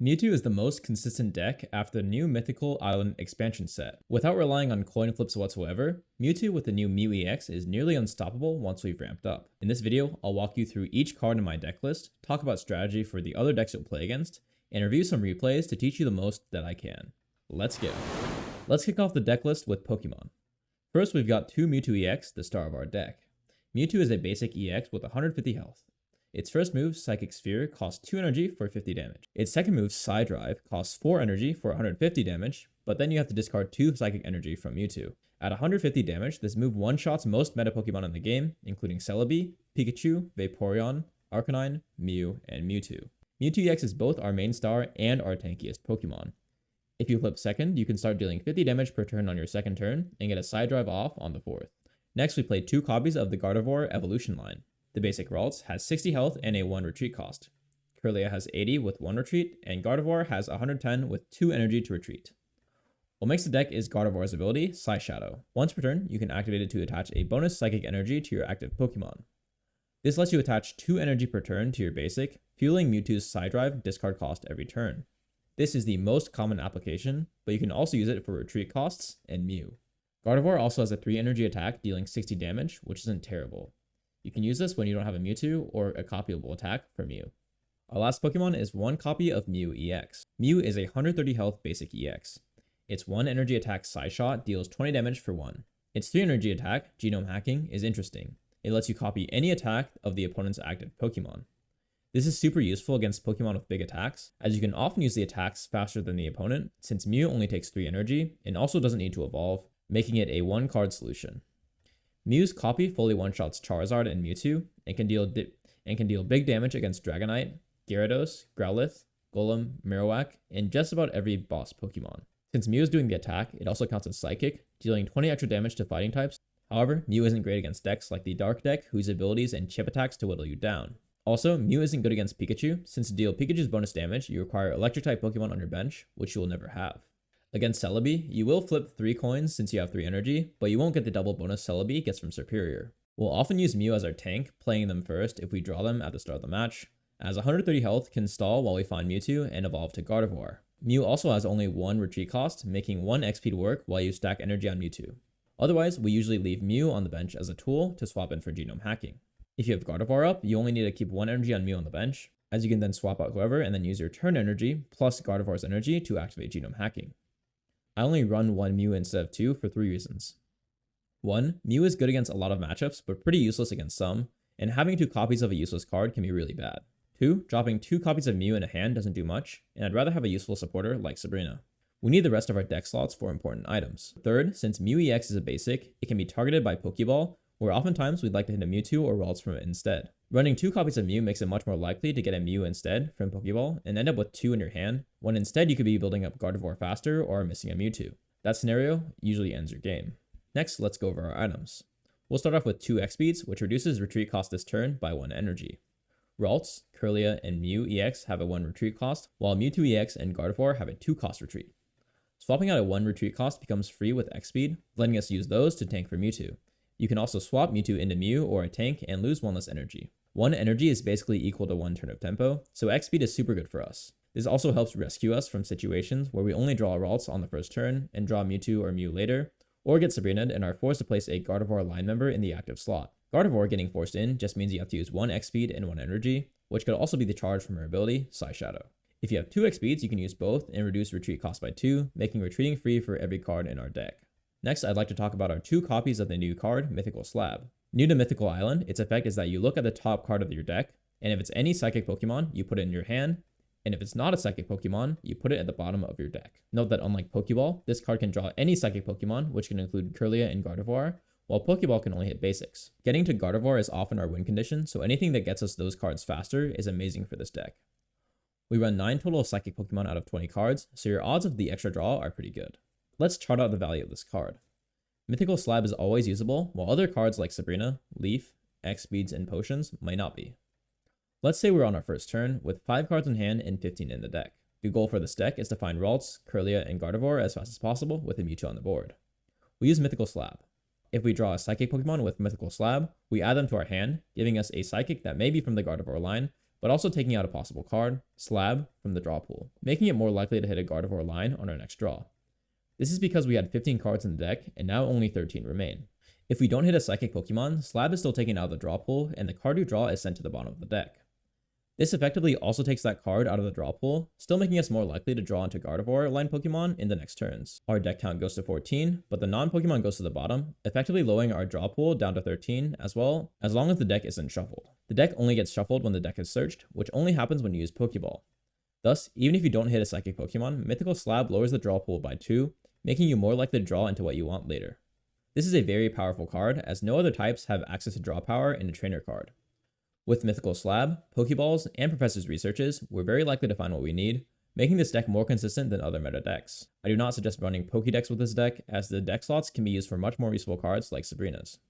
Mewtwo is the most consistent deck after the new Mythical Island expansion set. Without relying on coin flips whatsoever, Mewtwo with the new Mewtwo EX is nearly unstoppable once we've ramped up. In this video, I'll walk you through each card in my deck list, talk about strategy for the other decks you'll play against, and review some replays to teach you the most that I can. Let's go. Let's kick off the deck list with Pokemon. First, we've got two Mewtwo EX, the star of our deck. Mewtwo is a basic EX with 150 health. Its first move, Psychic Sphere, costs 2 energy for 50 damage. Its second move, Psy Drive, costs 4 energy for 150 damage, but then you have to discard 2 Psychic Energy from Mewtwo. At 150 damage, this move one-shots most meta Pokemon in the game, including Celebi, Pikachu, Vaporeon, Arcanine, Mew, and Mewtwo. Mewtwo EX is both our main star and our tankiest Pokemon. If you flip second, you can start dealing 50 damage per turn on your second turn, and get a Psy Drive off on the fourth. Next, we play 2 copies of the Gardevoir Evolution line. The basic Ralts has 60 health and a 1 retreat cost. Kirlia has 80 with 1 retreat, and Gardevoir has 110 with 2 energy to retreat. What makes the deck is Gardevoir's ability, Psy Shadow. Once per turn, you can activate it to attach a bonus Psychic Energy to your active Pokemon. This lets you attach 2 energy per turn to your basic, fueling Mewtwo's Psy Drive discard cost every turn. This is the most common application, but you can also use it for retreat costs and Mew. Gardevoir also has a 3 energy attack dealing 60 damage, which isn't terrible. You can use this when you don't have a Mewtwo or a copyable attack for Mew. Our last Pokemon is 1 copy of Mew EX. Mew is a 130 health basic EX. Its 1 energy attack Psy Shot deals 20 damage for 1. Its 3 energy attack, Genome Hacking, is interesting. It lets you copy any attack of the opponent's active Pokemon. This is super useful against Pokemon with big attacks, as you can often use the attacks faster than the opponent, since Mew only takes 3 energy and also doesn't need to evolve, making it a 1-card solution. Mew's copy fully one-shots Charizard and Mewtwo, and can deal big damage against Dragonite, Gyarados, Growlithe, Golem, Marowak, and just about every boss Pokemon. Since Mew is doing the attack, it also counts as Psychic, dealing 20 extra damage to fighting types. However, Mew isn't great against decks like the Dark deck, whose abilities and chip attacks to whittle you down. Also, Mew isn't good against Pikachu, since to deal Pikachu's bonus damage, you require Electric-type Pokemon on your bench, which you will never have. Against Celebi, you will flip 3 coins since you have 3 energy, but you won't get the double bonus Celebi gets from Superior. We'll often use Mew as our tank, playing them first if we draw them at the start of the match, as 130 health can stall while we find Mewtwo and evolve to Gardevoir. Mew also has only 1 retreat cost, making 1 XP work while you stack energy on Mewtwo. Otherwise, we usually leave Mew on the bench as a tool to swap in for Genome Hacking. If you have Gardevoir up, you only need to keep 1 energy on Mew on the bench, as you can then swap out whoever and then use your turn energy plus Gardevoir's energy to activate Genome Hacking. I only run 1 Mew instead of 2 for 3 reasons. 1. Mew is good against a lot of matchups, but pretty useless against some, and having 2 copies of a useless card can be really bad. 2. Dropping 2 copies of Mew in a hand doesn't do much, and I'd rather have a useful supporter like Sabrina. We need the rest of our deck slots for important items. 3rd, since Mew EX is a basic, it can be targeted by Pokeball, where oftentimes we'd like to hit a Mewtwo or Ralts from it instead. Running 2 copies of Mew makes it much more likely to get a Mew instead from Pokeball and end up with 2 in your hand, when instead you could be building up Gardevoir faster or missing a Mewtwo. That scenario usually ends your game. Next, let's go over our items. We'll start off with 2 X-Speeds, which reduces retreat cost this turn by 1 energy. Ralts, Kirlia, and Mew EX have a 1 retreat cost, while Mewtwo EX and Gardevoir have a 2 cost retreat. Swapping out a 1 retreat cost becomes free with X-Speed, letting us use those to tank for Mewtwo. You can also swap Mewtwo into Mew or a tank and lose 1 less energy. 1 energy is basically equal to 1 turn of tempo, so X-Speed is super good for us. This also helps rescue us from situations where we only draw Ralts on the first turn and draw Mewtwo or Mew later, or get Sabrina'd and are forced to place a Gardevoir line member in the active slot. Gardevoir getting forced in just means you have to use 1 X-Speed and 1 energy, which could also be the charge from her ability, Psy Shadow. If you have 2 X-Speeds, you can use both and reduce retreat cost by 2, making retreating free for every card in our deck. Next, I'd like to talk about our 2 copies of the new card, Mythical Slab. New to Mythical Island, its effect is that you look at the top card of your deck, and if it's any Psychic Pokemon, you put it in your hand, and if it's not a Psychic Pokemon, you put it at the bottom of your deck. Note that unlike Pokeball, this card can draw any Psychic Pokemon, which can include Kirlia and Gardevoir, while Pokeball can only hit basics. Getting to Gardevoir is often our win condition, so anything that gets us those cards faster is amazing for this deck. We run 9 total Psychic Pokemon out of 20 cards, so your odds of the extra draw are pretty good. Let's chart out the value of this card. Mythical Slab is always usable, while other cards like Sabrina, Leaf, X-Speeds, and Potions might not be. Let's say we're on our first turn, with 5 cards in hand and 15 in the deck. The goal for this deck is to find Ralts, Kirlia, and Gardevoir as fast as possible with a Mewtwo on the board. We use Mythical Slab. If we draw a Psychic Pokemon with Mythical Slab, we add them to our hand, giving us a Psychic that may be from the Gardevoir line, but also taking out a possible card, Slab, from the draw pool, making it more likely to hit a Gardevoir line on our next draw. This is because we had 15 cards in the deck, and now only 13 remain. If we don't hit a Psychic Pokemon, Slab is still taken out of the draw pool, and the card you draw is sent to the bottom of the deck. This effectively also takes that card out of the draw pool, still making us more likely to draw into Gardevoir line Pokemon in the next turns. Our deck count goes to 14, but the non-Pokemon goes to the bottom, effectively lowering our draw pool down to 13 as well, as long as the deck isn't shuffled. The deck only gets shuffled when the deck is searched, which only happens when you use Pokeball. Thus, even if you don't hit a Psychic Pokemon, Mythical Slab lowers the draw pool by 2, making you more likely to draw into what you want later. This is a very powerful card, as no other types have access to draw power in a trainer card. With Mythical Slab, Pokeballs, and Professor's Researches, we're very likely to find what we need, making this deck more consistent than other meta decks. I do not suggest running Pokédex with this deck, as the deck slots can be used for much more useful cards like Sabrina's.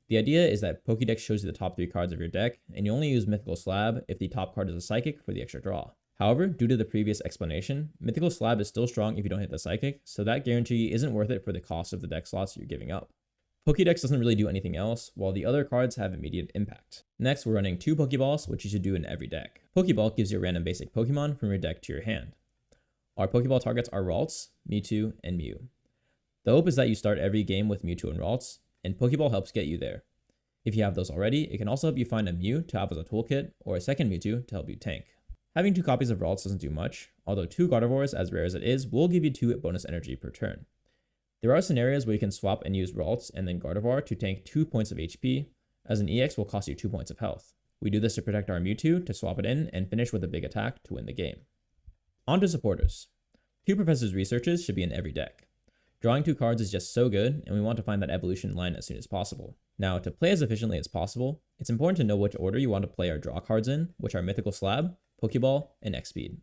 The idea is that Pokédex shows you the top 3 cards of your deck, and you only use Mythical Slab if the top card is a Psychic for the extra draw. However, due to the previous explanation, Mythical Slab is still strong if you don't hit the Psychic, so that guarantee isn't worth it for the cost of the deck slots you're giving up. Pokédex doesn't really do anything else, while the other cards have immediate impact. Next, we're running 2 Pokeballs, which you should do in every deck. Pokeball gives you a random basic Pokemon from your deck to your hand. Our Pokeball targets are Ralts, Mewtwo, and Mew. The hope is that you start every game with Mewtwo and Ralts, and Pokeball helps get you there. If you have those already, it can also help you find a Mew to have as a toolkit, or a second Mewtwo to help you tank. Having 2 copies of Ralts doesn't do much, although 2 Gardevoirs, as rare as it is, will give you 2 bonus energy per turn. There are scenarios where you can swap and use Ralts and then Gardevoir to tank 2 points of HP, as an EX will cost you 2 points of health. We do this to protect our Mewtwo, to swap it in, and finish with a big attack to win the game. On to supporters. 2 Professor's Researches should be in every deck. Drawing 2 cards is just so good, and we want to find that evolution line as soon as possible. Now, to play as efficiently as possible, it's important to know which order you want to play our draw cards in, which are Mythical Slab, Pokeball, and X-Speed.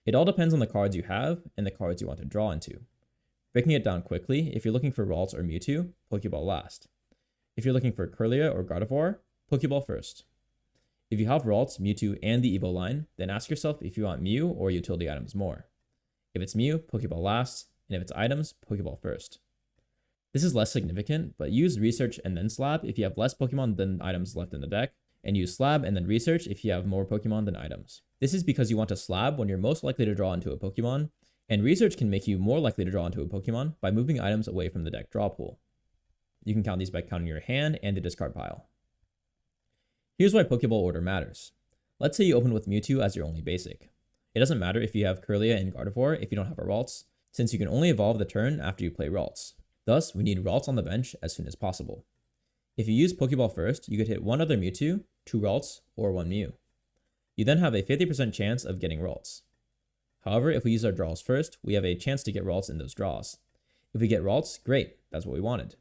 It all depends on the cards you have and the cards you want to draw into. Breaking it down quickly, if you're looking for Ralts or Mewtwo, Pokeball last. If you're looking for Kirlia or Gardevoir, Pokeball first. If you have Ralts, Mewtwo, and the Evo line, then ask yourself if you want Mew or utility items more. If it's Mew, Pokeball last, and if it's items, Pokeball first. This is less significant, but use Research and then Slab if you have less Pokemon than items left in the deck, and use Slab and then Research if you have more Pokemon than items. This is because you want to Slab when you're most likely to draw into a Pokemon, and Research can make you more likely to draw into a Pokemon by moving items away from the deck draw pool. You can count these by counting your hand and the discard pile. Here's why Pokeball order matters. Let's say you open with Mewtwo as your only basic. It doesn't matter if you have Kirlia and Gardevoir if you don't have a Ralts, since you can only evolve the turn after you play Ralts. Thus, we need Ralts on the bench as soon as possible. If you use Pokeball first, you could hit 1 other Mewtwo, 2 Ralts, or 1 Mew. You then have a 50% chance of getting Ralts. However, if we use our draws first, we have a chance to get Ralts in those draws. If we get Ralts, great, that's what we wanted.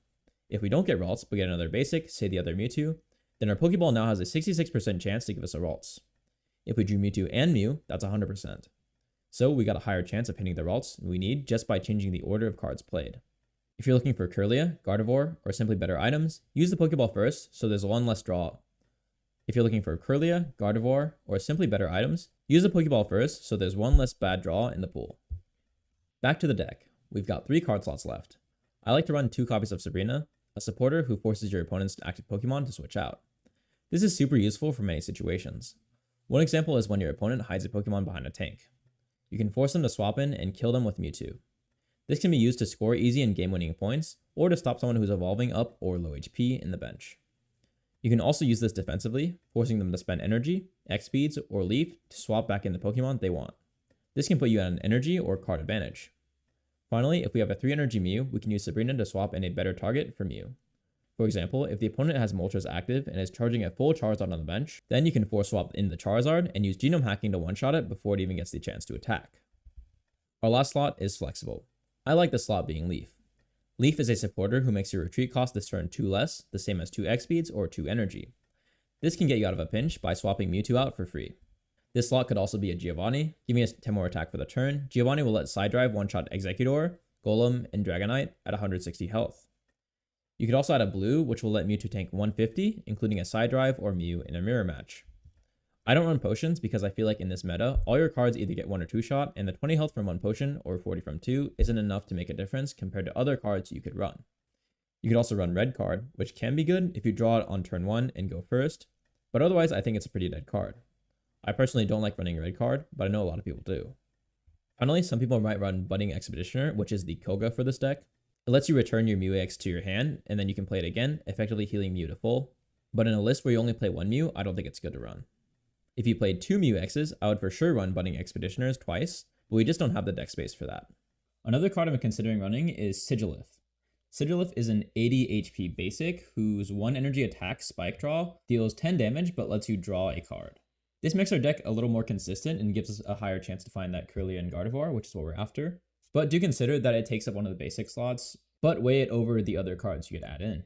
If we don't get Ralts but get another basic, say the other Mewtwo, then our Pokeball now has a 66% chance to give us a Ralts. If we drew Mewtwo and Mew, that's 100%. So we got a higher chance of hitting the Ralts we need just by changing the order of cards played. If you're looking for Kirlia, Gardevoir, or simply better items, use the Pokeball first so there's 1 less draw. If you're looking for Kirlia, Gardevoir, or simply better items, use the Pokeball first so there's 1 less bad draw in the pool. Back to the deck. We've got 3 card slots left. I like to run 2 copies of Sabrina, a supporter who forces your opponent's active Pokemon to switch out. This is super useful for many situations. One example is when your opponent hides a Pokemon behind a tank. You can force them to swap in and kill them with Mewtwo. This can be used to score easy and game-winning points, or to stop someone who's evolving up or low HP in the bench. You can also use this defensively, forcing them to spend energy, X-Speeds, or Leaf to swap back in the Pokemon they want. This can put you at an energy or card advantage. Finally, if we have a 3 energy Mew, we can use Sabrina to swap in a better target for Mew. For example, if the opponent has Moltres active and is charging a full Charizard on the bench, then you can force swap in the Charizard and use Genome Hacking to one-shot it before it even gets the chance to attack. Our last slot is flexible. I like the slot being Leaf. Leaf is a supporter who makes your retreat cost this turn 2 less, the same as 2 X-Speeds or 2 energy. This can get you out of a pinch by swapping Mewtwo out for free. This slot could also be a Giovanni, giving us 10 more attack for the turn. Giovanni will let Side Drive one-shot Executor, Golem, and Dragonite at 160 health. You could also add a blue, which will let Mewtwo tank 150, including a Side Drive or Mew in a mirror match. I don't run potions because I feel like in this meta, all your cards either get 1 or 2 shot, and the 20 health from 1 potion or 40 from 2 isn't enough to make a difference compared to other cards you could run. You could also run red card, which can be good if you draw it on turn 1 and go first, but otherwise I think it's a pretty dead card. I personally don't like running red card, but I know a lot of people do. Finally, some people might run Budding Expeditioner, which is the Koga for this deck. It lets you return your Mew EX to your hand, and then you can play it again, effectively healing Mew to full. But in a list where you only play one Mew, I don't think it's good to run. If you played 2 Mew X's, I would for sure run Budding Expeditioners twice, but we just don't have the deck space for that. Another card I'm considering running is Sigilith. Sigilith is an 80 HP basic whose 1 energy attack Spike Draw deals 10 damage but lets you draw a card. This makes our deck a little more consistent and gives us a higher chance to find that Kirlian Gardevoir, which is what we're after. But do consider that it takes up one of the basic slots, but weigh it over the other cards you could add in.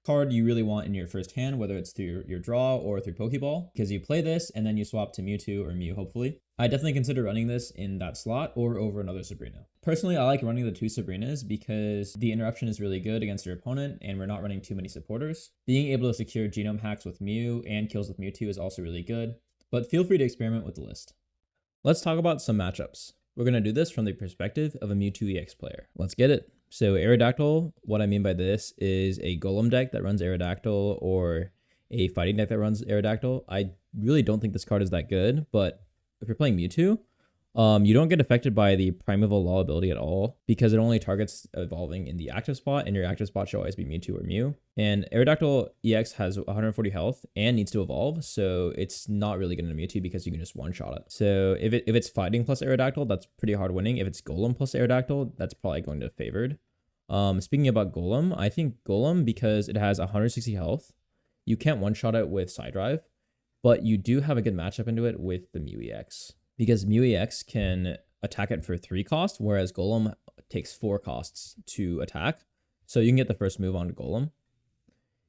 Card you really want in your first hand, whether it's through your draw or through Pokeball, because you play this and then you swap to Mewtwo or Mew, hopefully. I definitely consider running this in that slot or over another Sabrina. Personally, I like running the 2 Sabrinas because the interruption is really good against your opponent and we're not running too many supporters. Being able to secure genome hacks with Mew and kills with Mewtwo is also really good, but feel free to experiment with the list. Let's talk about some matchups. We're going to do this from the perspective of a Mewtwo EX player. Let's get it. So Aerodactyl, what I mean by this is a Golem deck that runs Aerodactyl or a fighting deck that runs Aerodactyl. I really don't think this card is that good, but if you're playing Mewtwo, you don't get affected by the Primeval Law ability at all because it only targets evolving in the active spot, and your active spot should always be Mewtwo or Mew. And Aerodactyl EX has 140 health and needs to evolve, so it's not really good in a Mewtwo because you can just one-shot it. So if it's fighting plus Aerodactyl, that's pretty hard winning. If it's Golem plus Aerodactyl, that's probably going to favored. Speaking about Golem, I think Golem, because it has 160 health, you can't one-shot it with Side Drive, but you do have a good matchup into it with the Mew EX. Because Mew EX can attack it for 3 costs, whereas Golem takes 4 costs to attack. So you can get the first move on Golem.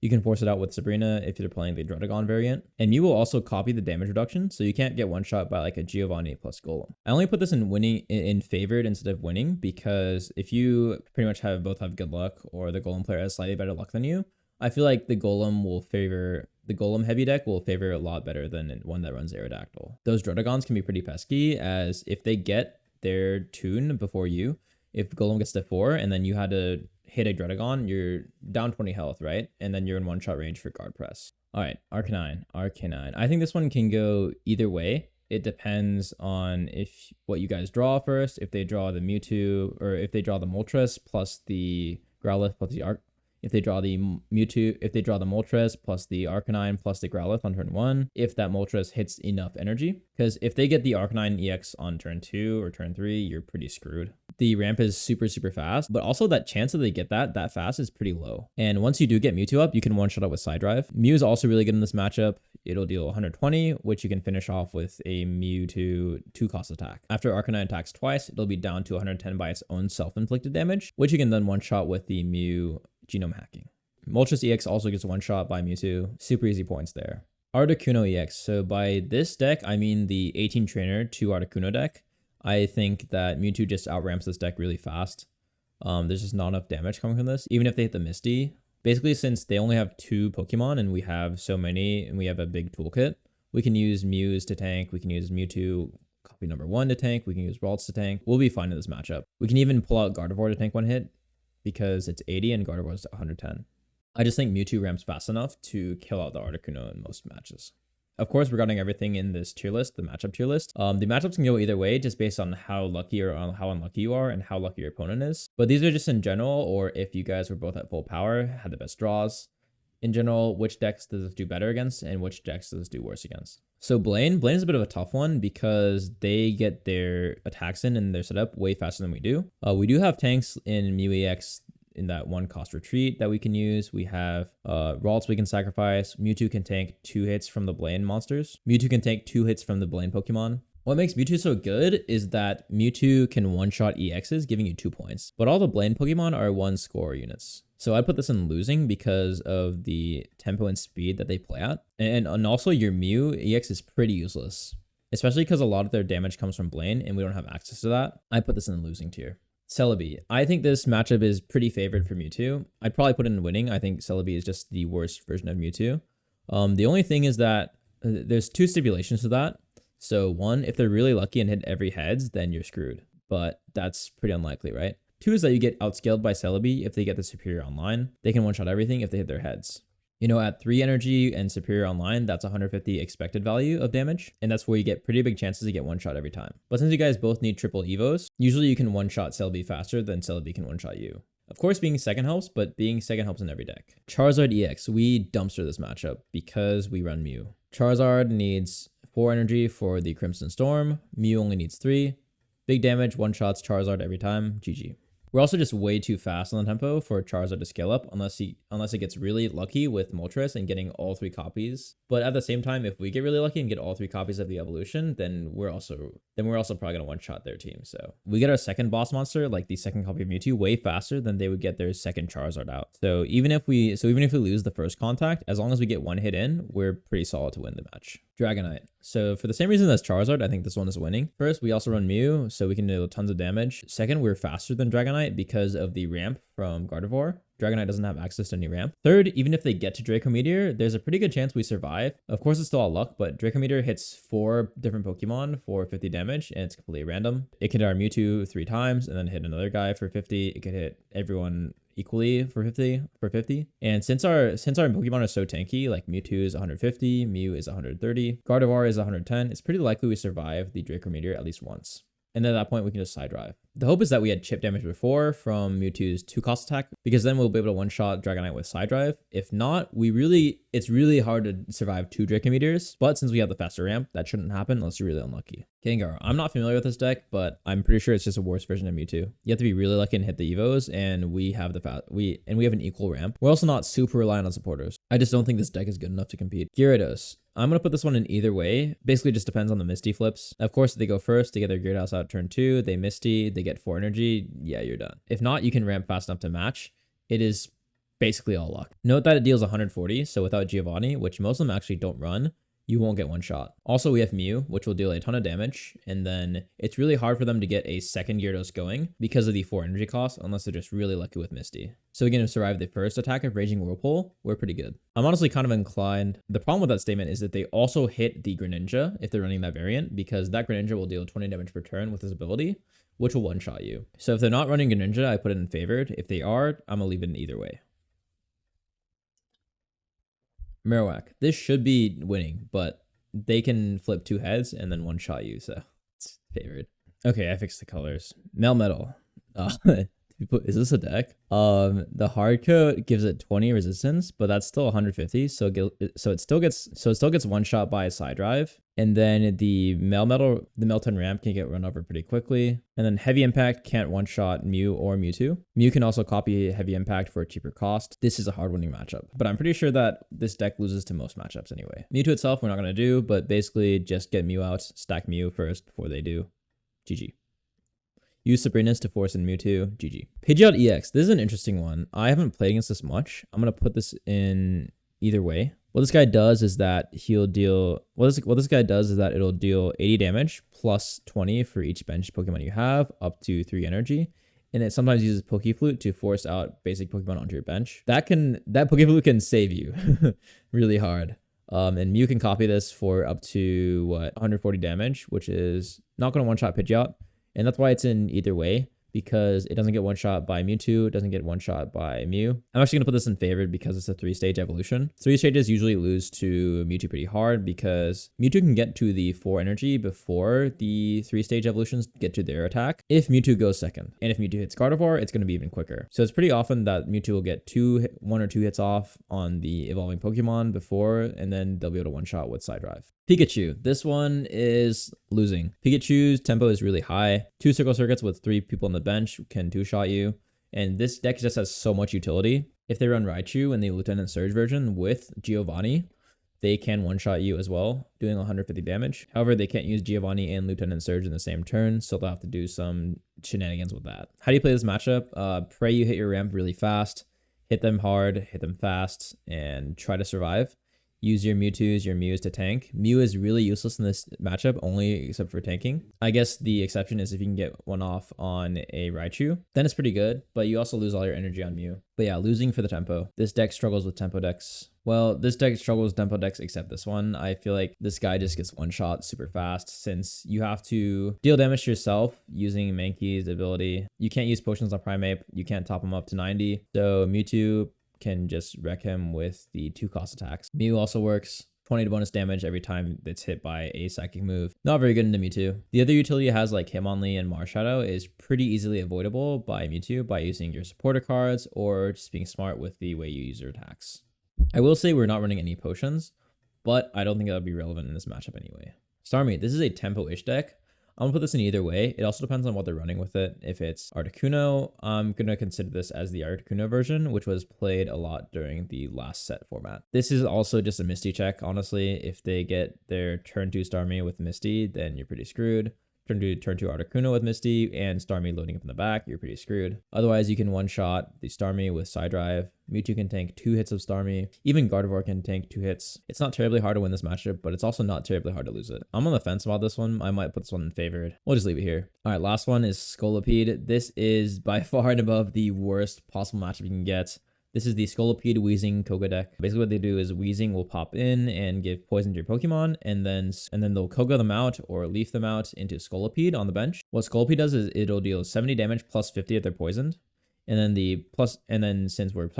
You can force it out with Sabrina if you're playing the Druddigon variant. And Mew will also copy the damage reduction, so you can't get one shot by like a Giovanni plus Golem. I only put this in winning in favored instead of winning because if you pretty much both have good luck or the Golem player has slightly better luck than you, I feel like the Golem heavy deck will favor a lot better than one that runs Aerodactyl. Those Druddigons can be pretty pesky, as if they get their tune before you, if Golem gets to 4 and then you had to hit a Druddigon, you're down 20 health, right? And then you're in one-shot range for guard press. All right, Arcanine. I think this one can go either way. It depends on what you guys draw first, if they draw the Mewtwo, or if they draw the Moltres plus the Growlithe plus the if they draw the Mewtwo, if they draw the Moltres plus the Arcanine plus the Growlithe on turn 1, if that Moltres hits enough energy. Because if they get the Arcanine EX on turn 2 or turn 3, you're pretty screwed. The ramp is super, super fast, but also that chance that they get that fast is pretty low. And once you do get Mewtwo up, you can one-shot it with Side Drive. Mew is also really good in this matchup. It'll deal 120, which you can finish off with a Mewtwo 2-cost attack. After Arcanine attacks twice, it'll be down to 110 by its own self-inflicted damage, which you can then one-shot with the Mew genome hacking. Moltres EX also gets one shot by Mewtwo. Super easy points there. Articuno EX. So by this deck, I mean the 18 trainer to Articuno deck. I think that Mewtwo just outramps this deck really fast. There's just not enough damage coming from this, even if they hit the Misty. Basically, since they only have 2 Pokemon and we have so many and we have a big toolkit, we can use Mews to tank. We can use Mewtwo copy number 1 to tank. We can use Ralts to tank. We'll be fine in this matchup. We can even pull out Gardevoir to tank one hit, because it's 80 and Gardevoir is 110. I just think Mewtwo ramps fast enough to kill out the Articuno in most matches. Of course, regarding everything in this tier list, the matchup tier list, the matchups can go either way just based on how lucky or how unlucky you are and how lucky your opponent is. But these are just in general, or if you guys were both at full power, had the best draws. In general, which decks does this do better against and which decks does this do worse against? So Blaine is a bit of a tough one because they get their attacks in and their setup way faster than we do. We do have tanks in Mew EX in that 1-cost retreat that we can use. We have Ralts we can sacrifice. Mewtwo can tank 2 hits from the Blaine monsters. Mewtwo can tank 2 hits from the Blaine Pokemon. What makes Mewtwo so good is that Mewtwo can one-shot EXs, giving you 2 points. But all the Blaine Pokemon are 1-score units. So I'd put this in losing because of the tempo and speed that they play at. And also your Mew EX is pretty useless, especially because a lot of their damage comes from Blaine and we don't have access to that. I put this in the losing tier. Celebi. I think this matchup is pretty favored for Mewtwo. I'd probably put it in winning. I think Celebi is just the worst version of Mewtwo. The only thing is that there's 2 stipulations to that. So 1, if they're really lucky and hit every heads, then you're screwed. But that's pretty unlikely, right? 2 is that you get outscaled by Celebi if they get the superior online. They can one-shot everything if they hit their heads. You know, at 3 energy and superior online, that's 150 expected value of damage, and that's where you get pretty big chances to get one shot every time. But since you guys both need triple evos, usually you can one shot Celebi faster than Celebi can one shot you. Of course, being second helps, but being second helps in every deck. Charizard EX, we dumpster this matchup because we run Mew. Charizard needs 4 energy for the Crimson Storm. Mew only needs 3. Big damage, one shots Charizard every time. GG. We're also just way too fast on the tempo for Charizard to scale up unless it gets really lucky with Moltres and getting all 3 copies. But at the same time, if we get really lucky and get all 3 copies of the evolution, then we're also probably gonna one-shot their team. So we get our second boss monster, like the second copy of Mewtwo, way faster than they would get their second Charizard out. So even if we lose the first contact, as long as we get one hit in, we're pretty solid to win the match. Dragonite. So for the same reason as Charizard, I think this one is winning. First, we also run Mew, so we can do tons of damage. Second, we're faster than Dragonite because of the ramp from Gardevoir. Dragonite doesn't have access to any ramp. Third, even if they get to Draco Meteor, there's a pretty good chance we survive. Of course, it's still all luck, but Draco Meteor hits 4 different Pokemon for 50 damage, and it's completely random. It can hit our Mewtwo 3 times, and then hit another guy for 50. It could hit everyone equally for 50. And since our Pokemon are so tanky, like Mewtwo is 150, Mew is 130, Gardevoir is 110, it's pretty likely we survive the Draco Meteor at least once. And then at that point, we can just side drive. The hope is that we had chip damage before from Mewtwo's 2-cost attack, because then we'll be able to one-shot Dragonite with side drive. If not, it's really hard to survive 2 Draco Meteors, but since we have the faster ramp, that shouldn't happen unless you're really unlucky. Gengar. I'm not familiar with this deck, but I'm pretty sure it's just a worse version of Mewtwo. You have to be really lucky and hit the Evos, and we have an equal ramp. We're also not super reliant on supporters. I just don't think this deck is good enough to compete. Gyarados. I'm going to put this one in either way. Basically just depends on the Misty flips. Of course, if they go first, they get their Gyarados out turn 2, they Misty, they get 4 energy, yeah, you're done. If not, you can ramp fast enough to match. It is basically all luck. Note that it deals 140, so without Giovanni, which most of them actually don't run, you won't get one shot. Also, we have Mew, which will deal a ton of damage, and then it's really hard for them to get a second Gyarados going because of the 4 energy cost, unless they're just really lucky with Misty. So again, to survive the first attack of Raging Whirlpool, we're pretty good. I'm honestly kind of inclined. The problem with that statement is that they also hit the Greninja if they're running that variant, because that Greninja will deal 20 damage per turn with his ability, which will one-shot you. So if they're not running Greninja, I put it in favored. If they are, I'm gonna leave it in either way. Marowak. This should be winning, but they can flip 2 heads and then one-shot you, so it's favored. Okay, I fixed the colors. Melmetal. Is this a deck? The hard coat gives it 20 resistance, but that's still 150, so it still gets one shot by a side drive. And then the Melton ramp can get run over pretty quickly. And then Heavy Impact can't one shot Mew or Mewtwo. Mew can also copy Heavy Impact for a cheaper cost. This is a hard winning matchup, but I'm pretty sure that this deck loses to most matchups anyway. Mewtwo itself, we're not gonna do, but basically just get Mew out, stack Mew first before they do. GG. Use Sabrina's to force in Mewtwo. GG. Pidgeot EX. This is an interesting one. I haven't played against this much. I'm going to put this in either way. What this guy does is that it'll deal 80 damage plus 20 for each bench Pokemon you have, up to 3 energy. And it sometimes uses Pokeflute to force out basic Pokemon onto your bench. That Pokeflute can save you really hard. And Mew can copy this for up to 140 damage, which is not going to one-shot Pidgeot. And that's why it's in either way, because it doesn't get one shot by Mewtwo, it doesn't get one shot by Mew. I'm actually going to put this in favored because it's a 3-stage evolution. 3 stages usually lose to Mewtwo pretty hard because Mewtwo can get to the 4 energy before the 3-stage evolutions get to their attack if Mewtwo goes second. And if Mewtwo hits Gardevoir, it's going to be even quicker. So it's pretty often that Mewtwo will get 1 or 2 hits off on the evolving Pokemon before, and then they'll be able to one-shot with side drive. Pikachu. This one is losing. Pikachu's tempo is really high. 2 circle circuits with 3 people on the bench can 2-shot you. And this deck just has so much utility. If they run Raichu in the Lieutenant Surge version with Giovanni, they can one-shot you as well, doing 150 damage. However, they can't use Giovanni and Lieutenant Surge in the same turn, so they'll have to do some shenanigans with that. How do you play this matchup? Pray you hit your ramp really fast, hit them hard, hit them fast, and try to survive. Use your Mewtwo's, your Mews to tank. Mew is really useless in this matchup, only except for tanking. I guess the exception is if you can get one off on a Raichu, then it's pretty good, but you also lose all your energy on Mew. But yeah, losing for the tempo. This deck struggles with tempo decks. Well, this deck struggles with tempo decks except this one. I feel like this guy just gets one shot super fast since you have to deal damage to yourself using Mankey's ability. You can't use potions on Primeape. You can't top him up to 90. So Mewtwo can just wreck him with the 2-cost attacks. Mew also works. 20 to bonus damage every time it's hit by a psychic move. Not very good into Mewtwo. The other utility it has like Hitmonlee and Marshadow is pretty easily avoidable by Mewtwo by using your supporter cards or just being smart with the way you use your attacks. I will say we're not running any potions, but I don't think that'll be relevant in this matchup anyway. Starmie, this is a tempo-ish deck. I'm gonna put this in either way. It also depends on what they're running with it. If it's Articuno, I'm gonna consider this as the Articuno version, which was played a lot during the last set format. This is also just a Misty check, honestly. If they get their turn 2 Starmie with Misty, then you're pretty screwed. Turn 2 Articuno with Misty and Starmie loading up in the back, you're pretty screwed. Otherwise, you can one-shot the Starmie with Side Drive. Mewtwo can tank 2 hits of Starmie. Even Gardevoir can tank 2 hits. It's not terribly hard to win this matchup, but it's also not terribly hard to lose it. I'm on the fence about this one. I might put this one in favored. We'll just leave it here. All right, last one is Scolipede. This is by far and above the worst possible matchup you can get. This is the Scolipede Weezing Koga deck. Basically what they do is Weezing will pop in and give poison to your Pokemon, and then they'll Koga them out or leaf them out into Scolipede on the bench. What Scolipede does is it'll deal 70 damage plus 50 if they're poisoned. And then since we're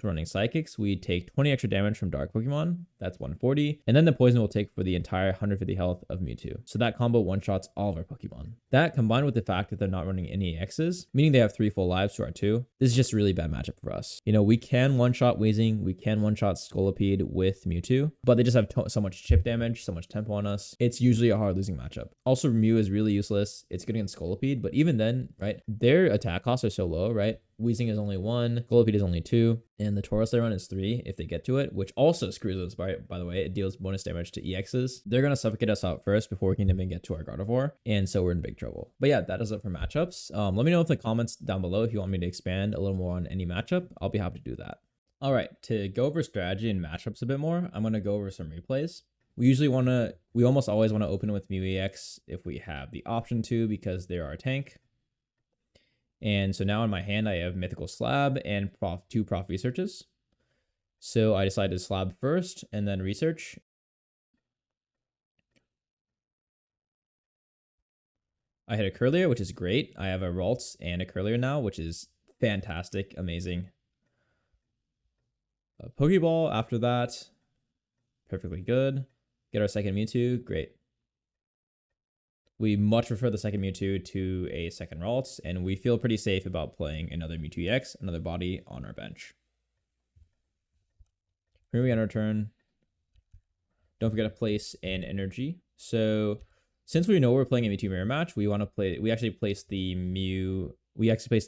running psychics, we take 20 extra damage from dark Pokemon. That's 140. And then the poison will take for the entire 150 health of Mewtwo. So that combo one-shots all of our Pokemon. That combined with the fact that they're not running any EXs, meaning they have 3 full lives to our 2, this is just a really bad matchup for us. You know, we can one-shot Weezing, we can one-shot Scolipede with Mewtwo, but they just have so much chip damage, so much tempo on us. It's usually a hard losing matchup. Also, Mew is really useless. It's good against Scolipede, but even then, right, their attack costs are so low, right? Weezing is only 1, Scolipede is only 2, and the Tauros they run is 3 if they get to it, which also screws us by the way. It deals bonus damage to EXs. They're going to suffocate us out first before we can even get to our Gardevoir, and so we're in big trouble. But yeah, that is it for matchups. Let me know in the comments down below if you want me to expand a little more on any matchup. I'll be happy to do that. All right, to go over strategy and matchups a bit more, I'm going to go over some replays. We almost always want to open with Mewtwo EX if we have the option to, because they're our tank. And so now in my hand, I have Mythical Slab and 2 Prof Researches. So I decided to Slab first and then Research. I hit a Curlier, which is great. I have a Ralts and a Curlier now, which is fantastic, amazing. A Pokeball after that, perfectly good. Get our second Mewtwo, great. We much prefer the second Mewtwo to a second Ralts, and we feel pretty safe about playing another Mewtwo EX, another body on our bench. Here we end our turn. Don't forget to place an energy. So since we know we're playing a Mewtwo mirror match, we actually place the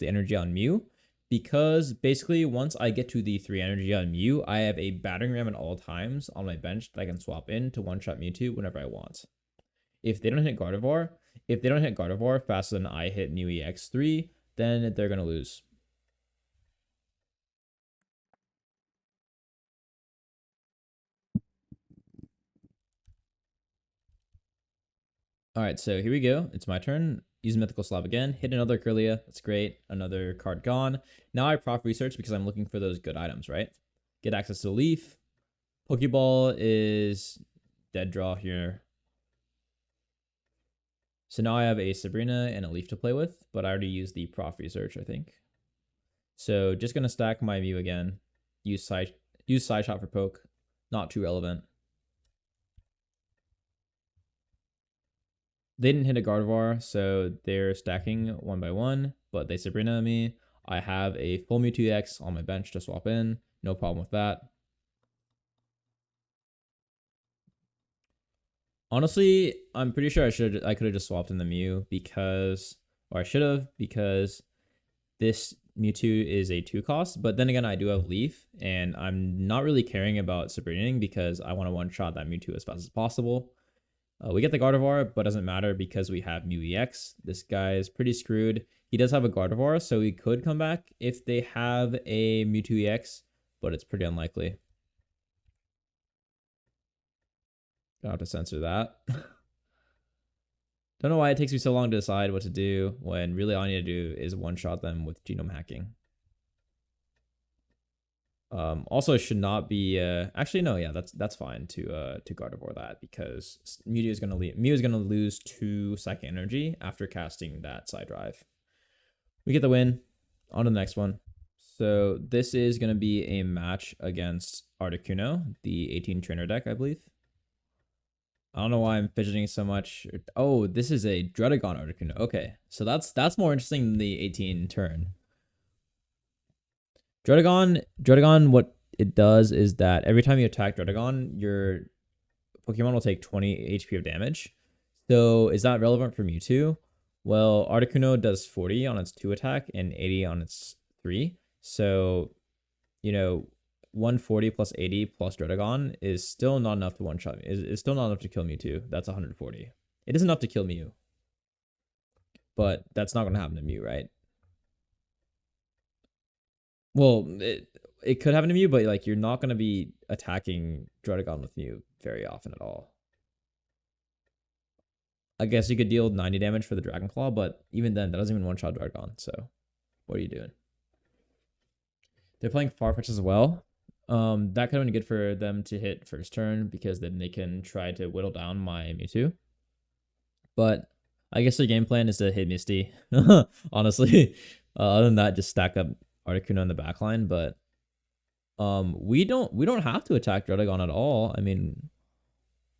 energy on Mew, because basically once I get to the 3 energy on Mew, I have a battering ram at all times on my bench that I can swap in to one-shot Mewtwo whenever I want. If they don't hit Gardevoir faster than I hit Mew EX3, then they're going to lose. All right, so here we go. It's my turn. Use Mythical Slab again. Hit another Curlia. That's great. Another card gone. Now I Prof Research because I'm looking for those good items, right? Get access to Leaf. Pokeball is dead draw here. So now I have a Sabrina and a Leaf to play with, but I already used the Prof Research, I think. So just going to stack my Mew again. Use side shot for poke. Not too relevant. They didn't hit a Gardevoir, so they're stacking 1 by 1, but they Sabrina me. I have a full Mewtwo EX on my bench to swap in. No problem with that. Honestly, I'm pretty sure I could have just swapped in the Mew because this Mewtwo is a 2-cost, but then again, I do have Leaf, and I'm not really caring about Sabrinaing because I want to one-shot that Mewtwo as fast as possible. We get the Gardevoir, but doesn't matter because we have Mew EX. This guy is pretty screwed. He does have a Gardevoir, so he could come back if they have a Mewtwo EX, but it's pretty unlikely. Gonna have to censor that. Don't know why it takes me so long to decide what to do when really all I need to do is one-shot them with genome hacking. Also should not be actually no, yeah, that's fine to Gardevoir that, because Mew is gonna lose 2 psychic energy after casting that Side Drive. We get the win. On to the next one. So this is going to be a match against Articuno, the 18 trainer deck, I believe. I don't know why I'm fidgeting so much. Oh, this is a Dredagon Articuno. Okay, so that's more interesting than the 18 turn. Dredagon, what it does is that every time you attack Dredagon, your Pokemon will take 20 HP of damage. So is that relevant for Mewtwo? Well, Articuno does 40 on its 2 attack and 80 on its 3. So, 140 plus 80 plus Dredagon is still not enough to one-shot. Is still not enough to kill Mewtwo. That's 140. It is enough to kill Mew. But that's not going to happen to Mew, right? Well, it could happen to Mew, but like you're not going to be attacking Dredagon with Mew very often at all. I guess you could deal 90 damage for the Dragon Claw, but even then, that doesn't even one-shot Dredagon, so what are you doing? They're playing Farfetch as well. That could have been good for them to hit first turn, because then they can try to whittle down my Mewtwo. But I guess their game plan is to hit Misty, honestly. Other than that, just stack up Articuno in the backline, but we don't have to attack Dredagon at all. I mean,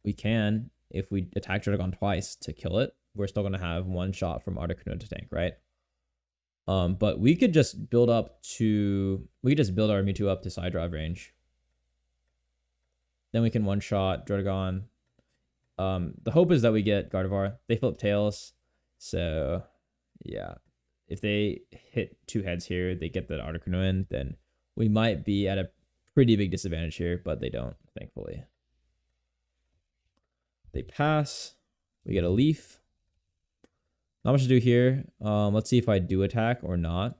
we can. If we attack Dredagon twice to kill it, we're still going to have one shot from Articuno to tank, right? But we could just build our Mewtwo up to side drive range. Then we can one shot Dredagon. The hope is that we get Gardevoir. They flip tails, so yeah. If they hit 2 heads here, they get the Articuno in, then we might be at a pretty big disadvantage here, but they don't, thankfully. They pass. We get a leaf. Not much to do here. Let's see if I do attack or not.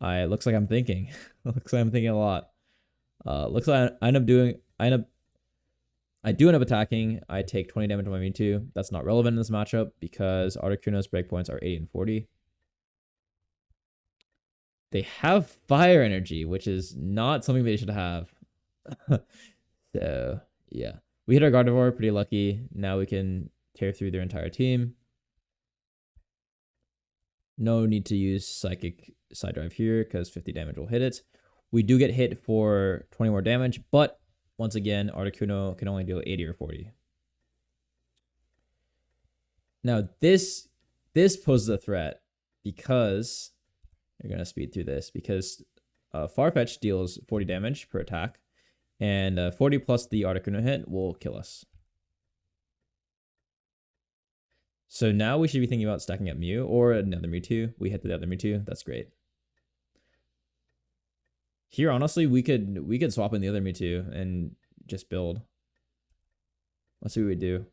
It looks like I'm thinking. Looks like I'm thinking a lot. Looks like I do end up attacking. I take 20 damage on my Mewtwo. That's not relevant in this matchup because Articuno's breakpoints are 80 and 40. They have fire energy, which is not something they should have. So, yeah. We hit our Gardevoir, pretty lucky. Now we can tear through their entire team. No need to use Psychic Side Drive here because 50 damage will hit it. We do get hit for 20 more damage, but once again, Articuno can only deal 80 or 40. Now, this poses a threat because... You're going to speed through this because Farfetch deals 40 damage per attack, and 40 plus the Articuno hit will kill us. So now we should be thinking about stacking up Mew or another Mewtwo. We hit the other Mewtwo. That's great. Here, honestly, we could swap in the other Mewtwo and just build. Let's see what we do.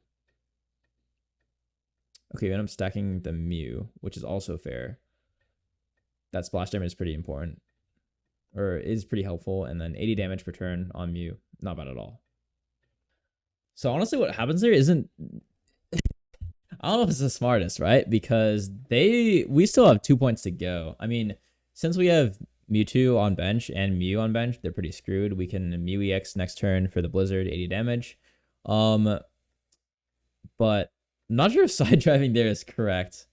Okay, we end up stacking the Mew, which is also fair. That splash damage is pretty important, or is pretty helpful, and then 80 damage per turn on Mew, not bad at all. So honestly, what happens there isn't... I don't know if it's the smartest, right? Because we still have 2 points to go. I mean, since we have Mewtwo on bench and Mew on bench, they're pretty screwed. We can Mew EX next turn for the Blizzard, 80 damage. But I'm not sure if side driving there is correct.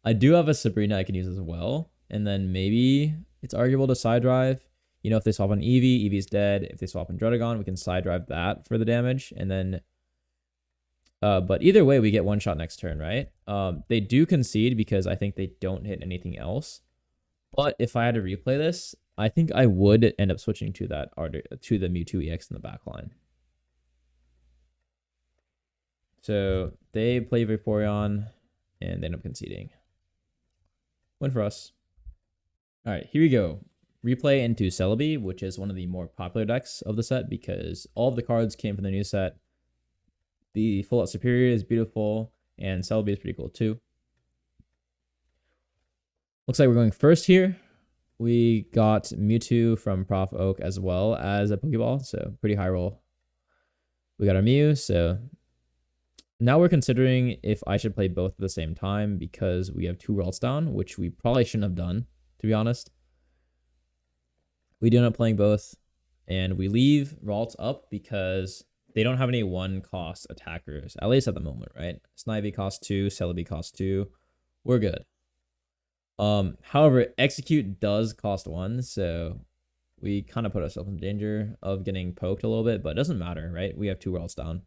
I do have a Sabrina I can use as well. And then maybe it's arguable to side drive. If they swap on Eevee, Eevee's dead. If they swap on Dredagon, we can side drive that for the damage. And then, but either way, we get one shot next turn, right? They do concede because I think they don't hit anything else. But if I had to replay this, I think I would end up switching to the Mewtwo EX in the back line. So they play Vaporeon and they end up conceding. Win for us. All right, here we go. Replay into Celebi, which is one of the more popular decks of the set because all of the cards came from the new set. The Full Out Superior is beautiful, and Celebi is pretty cool too. Looks like we're going first here. We got Mewtwo from Prof Oak as well as a Pokeball, so pretty high roll. We got our Mew, so now we're considering if I should play both at the same time because we have 2 Ralts down, which we probably shouldn't have done, to be honest. We do end up playing both, and we leave Ralts up because they don't have any 1-cost attackers, at least at the moment, right? Snivy costs 2, Celebi costs 2. We're good. However, execute does cost 1, so we kind of put ourselves in danger of getting poked a little bit, but it doesn't matter, right? We have 2 worlds down.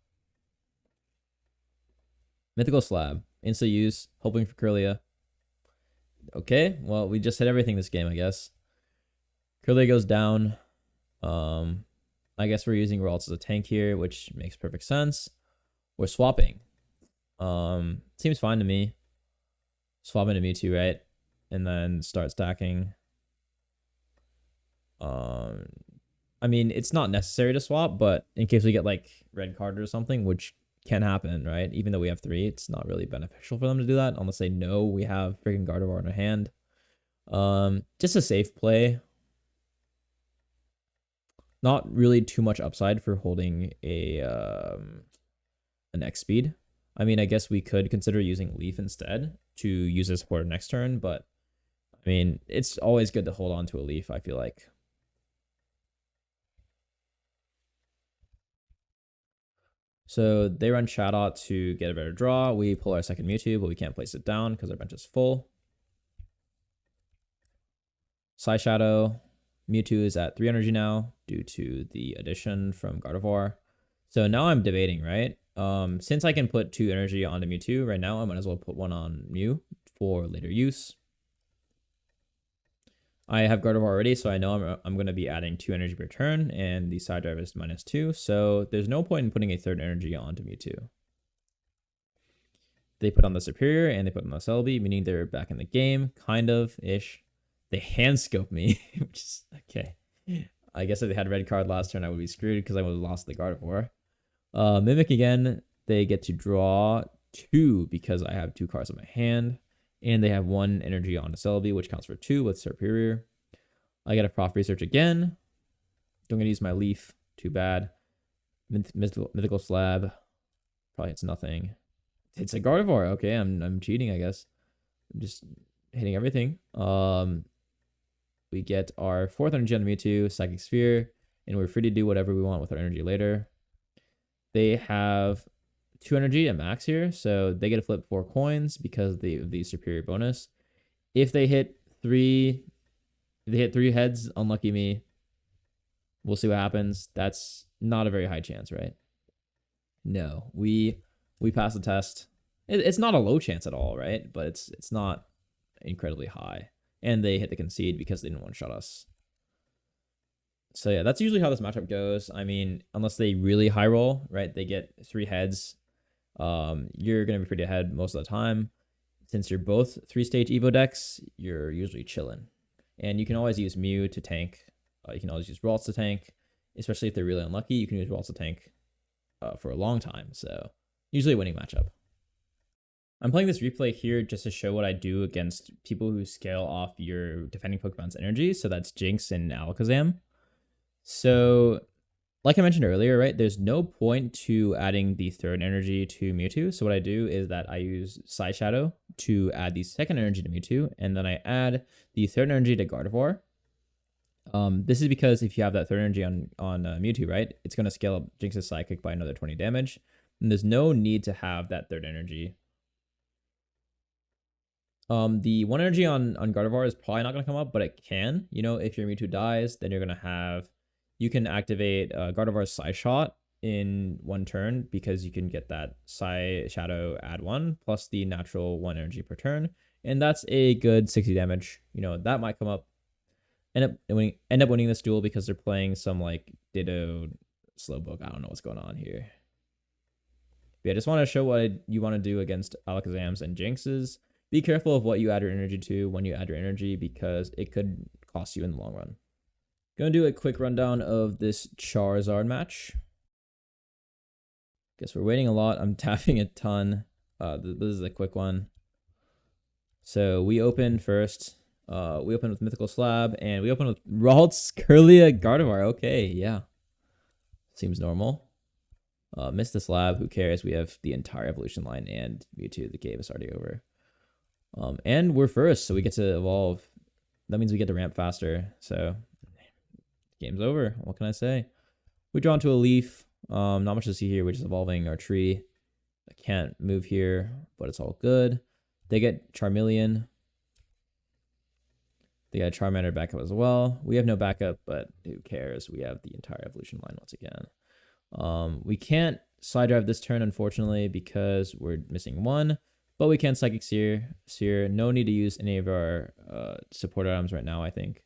Mythical Slab. Insta use, hoping for Kirlia. Okay, well, we just hit everything this game, I guess. Kirlia goes down. I guess we're using Ralts as a tank here, which makes perfect sense. We're swapping. Seems fine to me. Swap into Mewtwo, right? And then start stacking. I mean, it's not necessary to swap, but in case we get like red card or something, which can happen, right? Even though we have 3, it's not really beneficial for them to do that unless they know we have freaking Gardevoir in our hand. Just a safe play. Not really too much upside for holding a an X speed. I mean, I guess we could consider using Leaf instead to use as support next turn, but I mean, it's always good to hold on to a Leaf, I feel like. So they run Chatot to get a better draw. We pull our second Mewtwo, but we can't place it down because our bench is full. Psy Shadow. Mewtwo is at 3 energy now due to the addition from Gardevoir. So now I'm debating, right? Since I can put 2 energy onto Mewtwo right now, I might as well put 1 on Mew for later use. I have Gardevoir already, so I know I'm going to be adding 2 energy per turn, and the side drive is -2, so there's no point in putting a 3rd energy onto Mewtwo. They put on the Superior, and they put on the Celebi, meaning they're back in the game, kind of-ish. They hand scope me, which is okay. I guess if they had a red card last turn, I would be screwed because I would have lost the Gardevoir. Mimic again, they get to draw 2 because I have 2 cards in my hand. And they have 1 energy on the Celebi, which counts for 2 with Superior. I get a Prof Research again. Don't gonna use my Leaf. Too bad. Mythical Slab. Probably hits nothing. It's a Gardevoir. Okay, I'm cheating, I guess. I'm just hitting everything. We get our 4th energy on Mewtwo, Psychic Sphere, and we're free to do whatever we want with our energy later. They have 2 energy at max here, so they get to flip 4 coins because of the Superior bonus. If they hit 3 heads, unlucky me. We'll see what happens. That's not a very high chance, right? No, we pass the test. It's not a low chance at all, right? But it's not incredibly high. And they hit the concede because they didn't one-shot us. So yeah, that's usually how this matchup goes. I mean, unless they really high roll, right? They get 3 heads. You're going to be pretty ahead most of the time. Since you're both 3-stage Evo decks, you're usually chilling. And you can always use Mew to tank. You can always use Ralts to tank. Especially if they're really unlucky, you can use Ralts to tank for a long time. So usually a winning matchup. I'm playing this replay here just to show what I do against people who scale off your defending Pokemon's energy. So that's Jinx and Alakazam. So like I mentioned earlier, right, there's no point to adding the 3rd energy to Mewtwo. So what I do is that I use Psy Shadow to add the 2nd energy to Mewtwo, and then I add the 3rd energy to Gardevoir. This is because if you have that 3rd energy on Mewtwo, right, it's going to scale up Jinx's Psychic by another 20 damage. And there's no need to have that 3rd energy. The 1 energy on Gardevoir is probably not going to come up, but it can. You know, if your Mewtwo dies, then you're going to have... You can activate Gardevoir's Psy Shot in 1 turn because you can get that Psy Shadow add 1 plus the natural 1 energy per turn. And that's a good 60 damage. You know, that might come up. End up winning this duel because they're playing some like Ditto Slowpoke. I don't know what's going on here. But yeah, I just want to show what you want to do against Alakazams and Jinxes. Be careful of what you add your energy to when you add your energy because it could cost you in the long run. Gonna do a quick rundown of this Charizard match. Guess we're waiting a lot. I'm tapping a ton. This is a quick one. So we open first. We open with Mythical Slab, and we open with Ralts, Kirlia, Gardevoir. Okay, yeah. Seems normal. Missed the Slab. Who cares? We have the entire evolution line and Mewtwo. The game is already over. And we're first, so we get to evolve. That means we get to ramp faster. So game's over. What can I say? We draw into a Leaf. Not much to see here. We're just evolving our tree. I can't move here, but it's all good. They get Charmeleon. They got Charmander backup as well. We have no backup, but who cares? We have the entire evolution line once again. We can't side drive this turn, unfortunately, because we're missing one. But we can Psychic Seer. No need to use any of our support items right now, I think.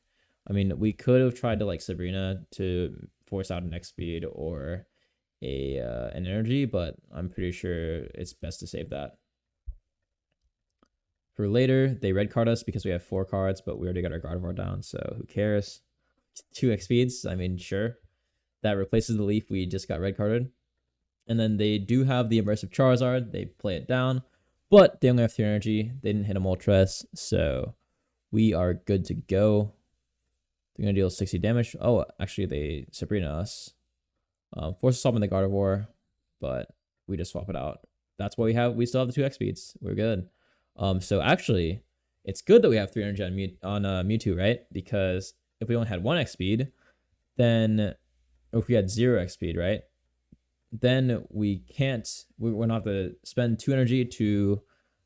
I mean, we could have tried to like Sabrina to force out an X speed or an energy, but I'm pretty sure it's best to save that. For later, they red card us because we have 4 cards, but we already got our Gardevoir down, so who cares? 2 X speeds, I mean, sure. That replaces the Leaf we just got red carded. And then they do have the Immersive Charizard. They play it down, but they only have 3 energy. They didn't hit a Moltres, so we are good to go. They're going to deal 60 damage. Oh, actually, they Sabrina us. Force swap in the Gardevoir, but we just swap it out. That's what we have. We still have the 2 X speeds. We're good. So actually, it's good that we have 3 energy on Mewtwo, right? Because if we only had 1 X speed, then if we had 0 X speed, right? Then we're not to spend 2 energy to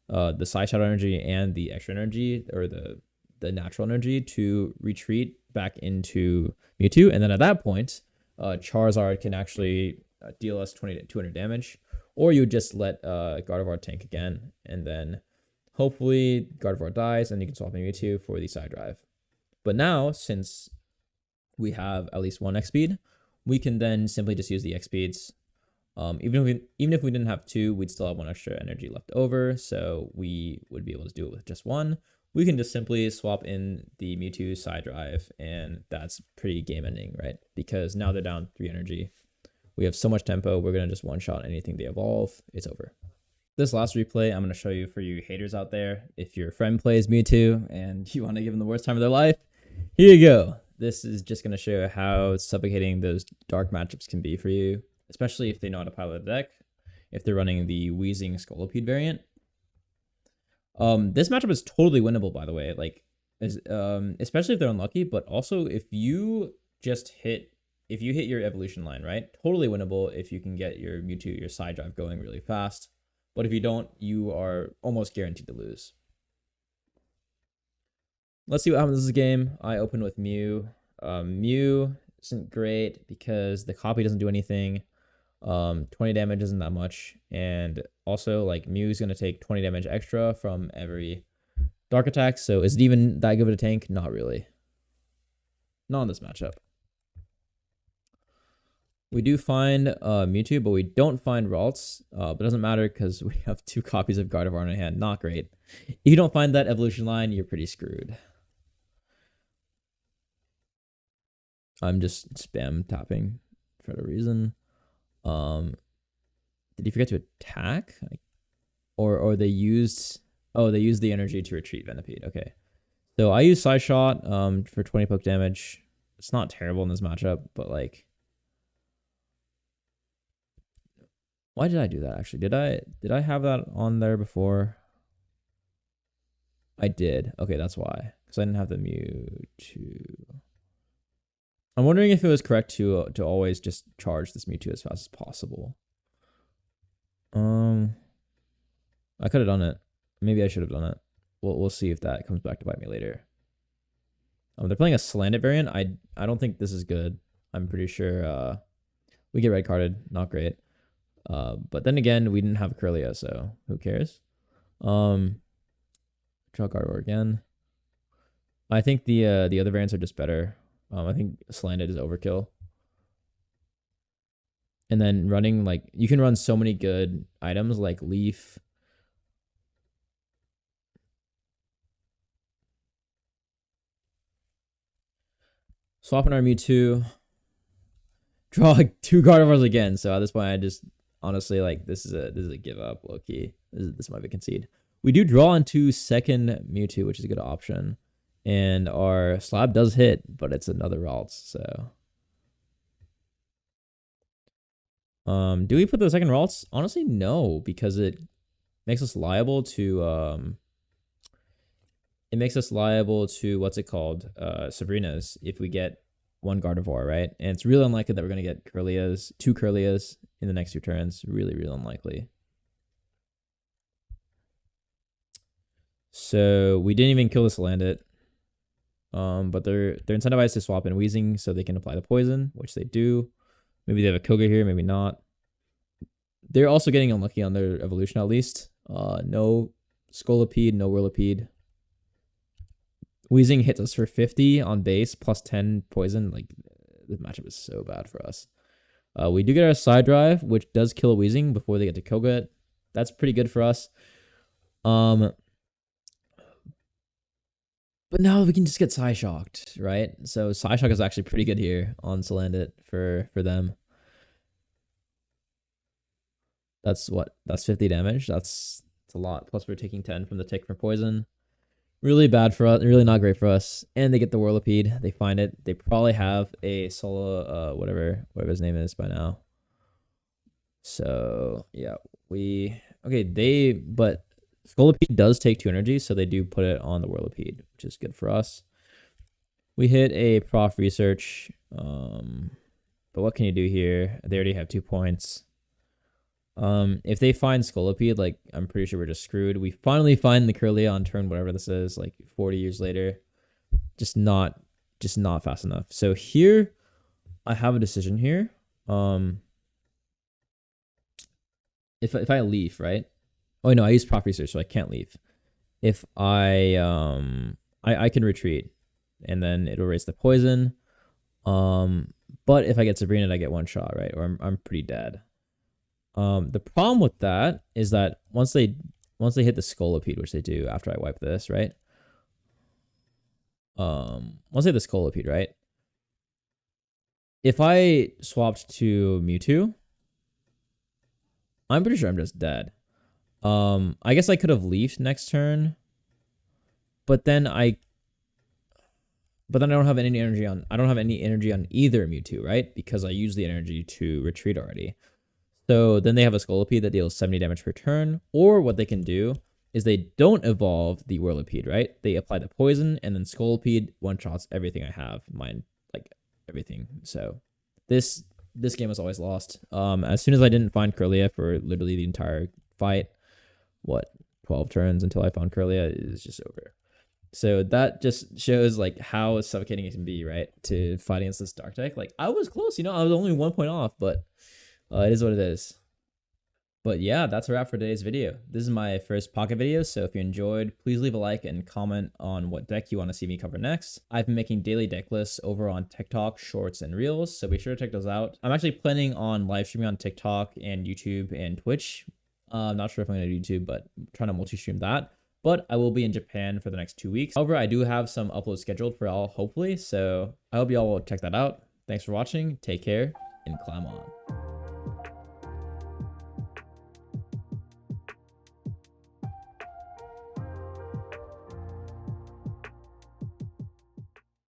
the Side Shadow energy and the extra energy or the natural energy to retreat back into Mewtwo. And then at that point, Charizard can actually deal us 200 damage, or you just let Gardevoir tank again, and then hopefully Gardevoir dies and you can swap in Mewtwo for the side drive. But now, since we have at least 1 X speed, we can then simply just use the X speeds. Even if we didn't have 2, we'd still have 1 extra energy left over, so we would be able to do it with just 1. We can just simply swap in the Mewtwo side drive, and that's pretty game ending, right? Because now they're down 3 energy. We have so much tempo, we're going to just one-shot anything they evolve. It's over. This last replay, I'm going to show you for you haters out there. If your friend plays Mewtwo and you want to give them the worst time of their life, here you go. This is just going to show how suffocating those dark matchups can be for you, especially if they know how to pilot the deck. If they're running the Weezing Scolipede variant. This matchup is totally winnable, by the way. Like, especially if they're unlucky, but also if you hit your evolution line, right? Totally winnable if you can get your Mewtwo, your side drive going really fast. But if you don't, you are almost guaranteed to lose. Let's see what happens in this game. I open with Mew. Mew isn't great because the copy doesn't do anything. 20 damage isn't that much. And also, like, Mew is going to take 20 damage extra from every dark attack. So is it even that good of a tank? Not really. Not in this matchup. We do find Mewtwo, but we don't find Ralts. But it doesn't matter because we have 2 copies of Gardevoir in our hand. Not great. If you don't find that evolution line, you're pretty screwed. I'm just spam tapping for no reason. Did you forget to attack? Or they used... Oh, they used the energy to retreat Venipede. Okay. So I use Side Shot for 20 poke damage. It's not terrible in this matchup, but like... Why did I do that, actually? Did I have that on there before? I did. Okay, that's why. Because I didn't have the Mewtwo. I'm wondering if it was correct to always just charge this Mewtwo as fast as possible. I could have done it. Maybe I should have done it. We'll see if that comes back to bite me later. They're playing a Slanted variant. I don't think this is good. I'm pretty sure we get red carded. Not great. But then again, we didn't have Kirlia, so who cares? Draw Gardevoir again. I think the other variants are just better. I think Slanted is overkill. And then running, like, you can run so many good items like Leaf. Swapping our Mewtwo. Draw 2 Gardevoirs again. So at this point, I just honestly, like, this is a give up, low-key. This might be concede. We do draw into second Mewtwo, which is a good option. And our Slab does hit, but it's another Ralts, so. Do we put the second Ralts? Honestly, no, because it makes us liable to what's it called? Sabrina's if we get 1 Gardevoir, right? And it's really unlikely that we're gonna get Kirlias, 2 Kirlias in the next 2 turns. Really, really unlikely. So we didn't even kill this Landit. But they're incentivized to swap in Weezing so they can apply the poison, which they do. Maybe they have a Koga here, maybe not. They're also getting unlucky on their evolution at least. No Scolipede, no Whirlipede. Weezing hits us for 50 on base, plus 10 poison. Like, this matchup is so bad for us. We do get our side drive, which does kill Weezing before they get to Koga. That's pretty good for us. But now we can just get Psyshocked, right? So Psyshock is actually pretty good here on Salandit for them. That's what? That's 50 damage. That's a lot. Plus we're taking 10 from the tick for poison. Really bad for us. Really not great for us. And they get the Whirlipede. They find it. They probably have a solo, whatever his name is by now. So yeah, but Scolipede does take 2 energy, so they do put it on the Whirlipede, which is good for us. We hit a Prof Research, but what can you do here? They already have 2 points. If they find Scolipede, like, I'm pretty sure we're just screwed. We finally find the Kirlia on turn whatever this is, like 40 years later. Just not fast enough. So here, I have a decision here. If I leave, right? Oh no, I use Prof Research, so I can't leave. If I can retreat, and then it'll raise the poison. But if I get Sabrina, I get 1 shot, right? Or I'm pretty dead. The problem with that is that once they hit the Scolipede, which they do after I wipe this, right? Once they hit the Scolipede, right? If I swapped to Mewtwo, I'm pretty sure I'm just dead. I guess I could have leafed next turn, but then I don't have any energy on either Mewtwo, right? Because I used the energy to retreat already. So then they have a Scolipede that deals 70 damage per turn, or what they can do is they don't evolve the Whirlipede, right? They apply the poison, and then Scolipede one-shots everything I have, mine, like, everything. So this game was always lost. As soon as I didn't find Kirlia for literally the entire fight, 12 turns until I found Kirlia, is just over. So that just shows, like, how suffocating it can be, right? To fight against this dark deck. Like, I was close, I was only 1 point off, but it is what it is. But yeah, that's a wrap for today's video. This is my first Pocket video, so if you enjoyed, please leave a like and comment on what deck you want to see me cover next. I've been making daily deck lists over on TikTok, Shorts, and Reels, so be sure to check those out. I'm actually planning on live streaming on TikTok and YouTube and Twitch. I'm not sure if I'm going to do YouTube, but I'm trying to multi-stream that. But I will be in Japan for the next 2 weeks. However, I do have some uploads scheduled for y'all, hopefully, so I hope y'all will check that out. Thanks for watching, take care, and climb on.